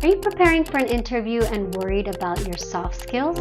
Are you preparing for an interview and worried about your soft skills?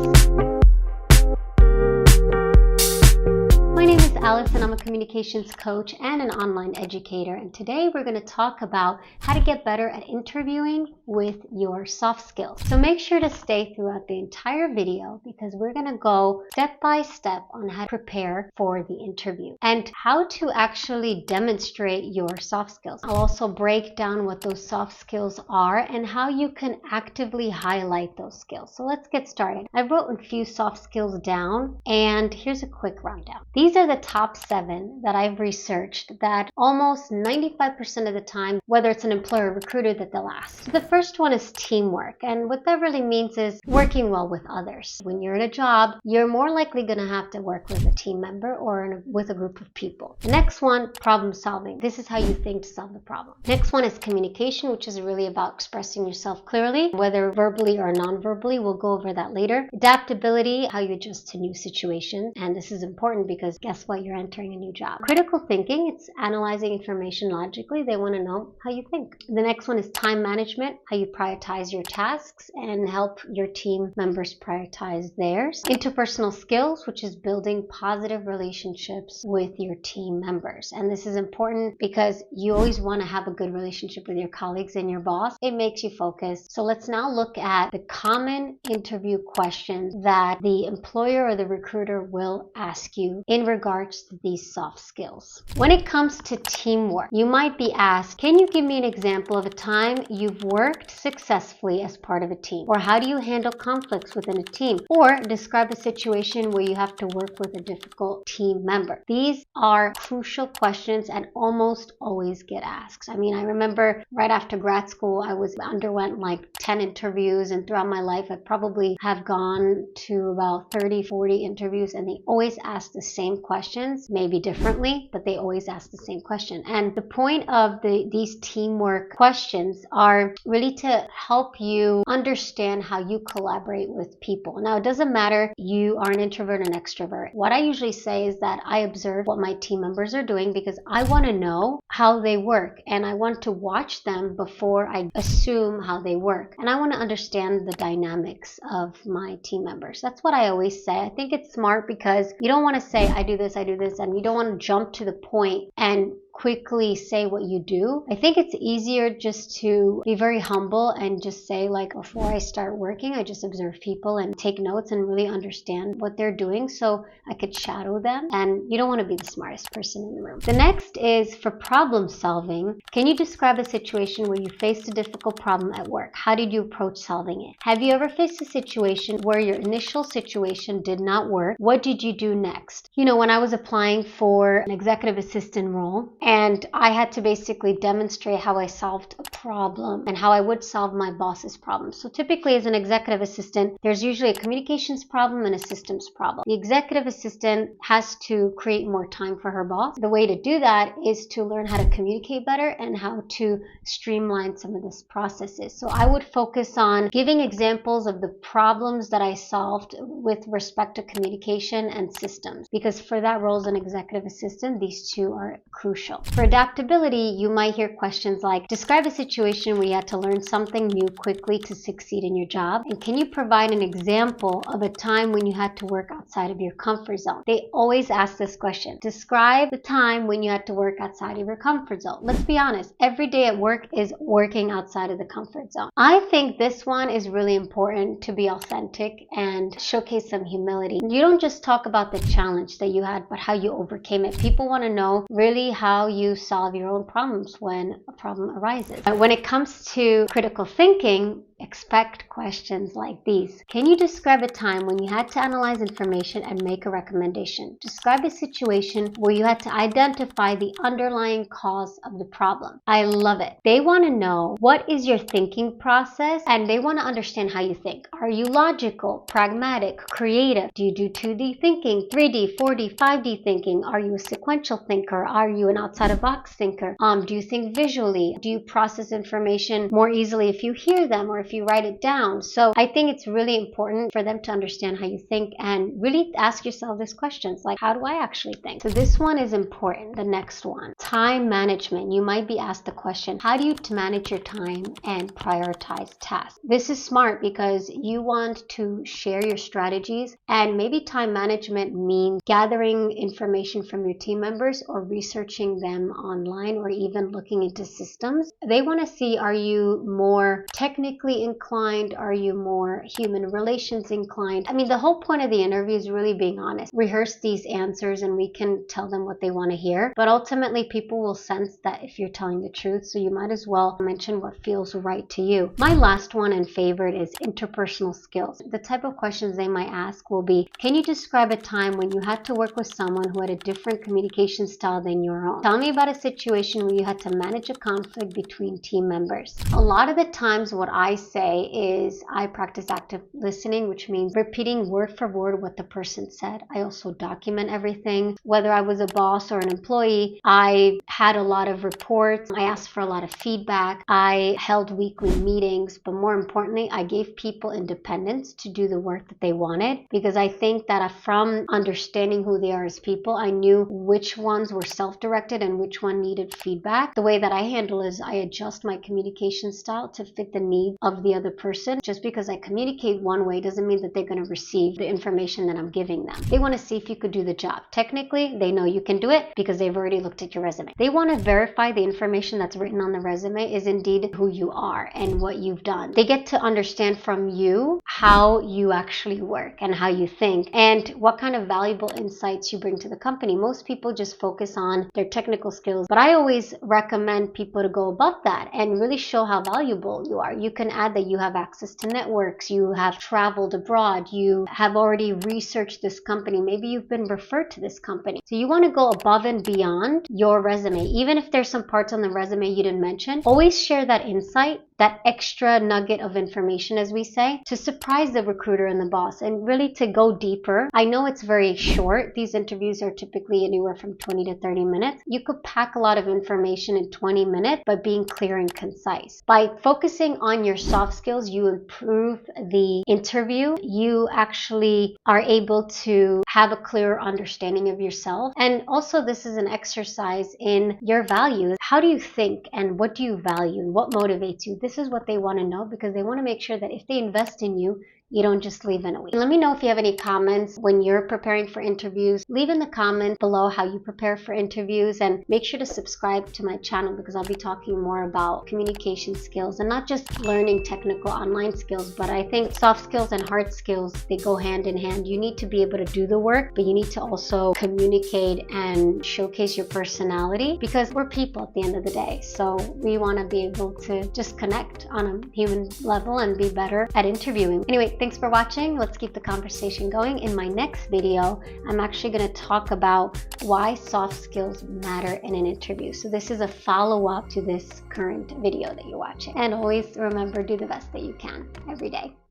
My name is Alice and I'm a communications coach and an online educator, and today we're going to talk about how to get better at interviewing with your soft skills. So make sure to stay throughout the entire video because we're going to go step by step on how to prepare for the interview and how to actually demonstrate your soft skills. I'll also break down what those soft skills are and how you can actively highlight those skills. So let's get started. I wrote a few soft skills down and here's a quick rundown. These are the top 7 that I've researched that almost 95% of the time, whether it's an employer or recruiter, that they'll ask. So the first one is teamwork, and what that really means is working well with others. When you're in a job, you're more likely going to have to work with a team member or with a group of people. The next one, problem solving. This is how you think to solve the problem. Next one is communication, which is really about expressing yourself clearly, whether verbally or non-verbally. We'll go over that later. Adaptability, how you adjust to new situations, and this is important because guess what? You're entering a new job. Critical thinking, it's analyzing information logically. They want to know how you think. The next one is time management, how you prioritize your tasks and help your team members prioritize theirs. Interpersonal skills, which is building positive relationships with your team members. And this is important because you always want to have a good relationship with your colleagues and your boss. It makes you focus. So let's now look at the common interview questions that the employer or the recruiter will ask you in regards to these soft skills. When it comes to teamwork, you might be asked, can you give me an example of a time you've worked successfully as part of a team? Or how do you handle conflicts within a team? Or describe a situation where you have to work with a difficult team member. These are crucial questions and almost always get asked. I mean, I remember right after grad school, I underwent like 10 interviews, and throughout my life, I probably have gone to about 30, 40 interviews, and they always ask the same questions, maybe differently, but they always ask the same question. And the point of these teamwork questions are really to help you understand how you collaborate with people. Now, it doesn't matter you are an introvert or an extrovert. What I usually say is that I observe what my team members are doing because I want to know how they work, and I want to watch them before I assume how they work. And I want to understand the dynamics of my team members. That's what I always say. I think it's smart because you don't want to say, I do this, and you don't want to jump to the point and quickly say what you do. I think it's easier just to be very humble and just say, like, before I start working, I just observe people and take notes and really understand what they're doing so I could shadow them. And you don't want to be the smartest person in the room. The next is for problem solving. Can you describe a situation where you faced a difficult problem at work? How did you approach solving it? Have you ever faced a situation where your initial situation did not work? What did you do next? You know, when I was applying for an executive assistant role, and I had to basically demonstrate how I solved a problem and how I would solve my boss's problem. So typically as an executive assistant, there's usually a communications problem and a systems problem. The executive assistant has to create more time for her boss. The way to do that is to learn how to communicate better and how to streamline some of these processes. So I would focus on giving examples of the problems that I solved with respect to communication and systems, because for that role as an executive assistant, these two are crucial. For adaptability, you might hear questions like, describe a situation where you had to learn something new quickly to succeed in your job. And can you provide an example of a time when you had to work outside of your comfort zone? They always ask this question. Describe the time when you had to work outside of your comfort zone. Let's be honest, every day at work is working outside of the comfort zone. I think this one is really important to be authentic and showcase some humility. You don't just talk about the challenge that you had, but how you overcame it. People want to know really how you solve your own problems when a problem arises. When it comes to critical thinking, expect questions like these. Can you describe a time when you had to analyze information and make a recommendation? Describe a situation where you had to identify the underlying cause of the problem. I love it. They want to know what is your thinking process, and they want to understand how you think. Are you logical, pragmatic, creative? Do you do 2D thinking, 3D, 4D, 5D thinking? Are you a sequential thinker? Are you an outside-of-box thinker? Do you think visually? Do you process information more easily if you hear them or if if you write it down. So I think it's really important for them to understand how you think and really ask yourself these questions like, how do I actually think? So this one is important. The next one, time management. You might be asked the question, how do you manage your time and prioritize tasks? This is smart because you want to share your strategies, and maybe time management means gathering information from your team members or researching them online or even looking into systems. They want to see, are you more technically inclined? Are you more human relations inclined? I mean, the whole point of the interview is really being honest. Rehearse these answers and we can tell them what they want to hear. But ultimately, people will sense that if you're telling the truth, so you might as well mention what feels right to you. My last one and favorite is interpersonal skills. The type of questions they might ask will be, can you describe a time when you had to work with someone who had a different communication style than your own? Tell me about a situation where you had to manage a conflict between team members. A lot of the times what I say is I practice active listening, which means repeating word for word what the person said. I also document everything. Whether I was a boss or an employee, I had a lot of reports. I asked for a lot of feedback. I held weekly meetings, but more importantly, I gave people independence to do the work that they wanted, because I think that from understanding who they are as people, I knew which ones were self-directed and which one needed feedback. The way that I handle is I adjust my communication style to fit the need of the other person. Just because I communicate one way doesn't mean that they're going to receive the information that I'm giving them. They want to see if you could do the job. Technically, they know you can do it because they've already looked at your resume. They want to verify the information that's written on the resume is indeed who you are and what you've done. They get to understand from you how you actually work and how you think and what kind of valuable insights you bring to the company. Most people just focus on their technical skills, but I always recommend people to go above that and really show how valuable you are. You can add that you have access to networks, you have traveled abroad, you have already researched this company, maybe you've been referred to this company. So you want to go above and beyond your resume. Even if there's some parts on the resume you didn't mention, always share that insight, that extra nugget of information, as we say, to surprise the recruiter and the boss and really to go deeper. I know it's very short. These interviews are typically anywhere from 20 to 30 minutes. You could pack a lot of information in 20 minutes by being clear and concise. By focusing on your soft skills, you improve the interview. You actually are able to have a clearer understanding of yourself. And also, this is an exercise in your values. How do you think and what do you value? What motivates you? This is what they want to know, because they want to make sure that if they invest in you, you don't just leave in a week. Let me know if you have any comments when you're preparing for interviews. Leave in the comments below how you prepare for interviews, and make sure to subscribe to my channel because I'll be talking more about communication skills and not just learning technical online skills, but I think soft skills and hard skills, they go hand in hand. You need to be able to do the work, but you need to also communicate and showcase your personality, because we're people at the end of the day. So we want to be able to just connect on a human level and be better at interviewing. Anyway, thanks for watching. Let's keep the conversation going. In my next video, I'm actually going to talk about why soft skills matter in an interview. So this is a follow-up to this current video that you're watching. And always remember, do the best that you can every day.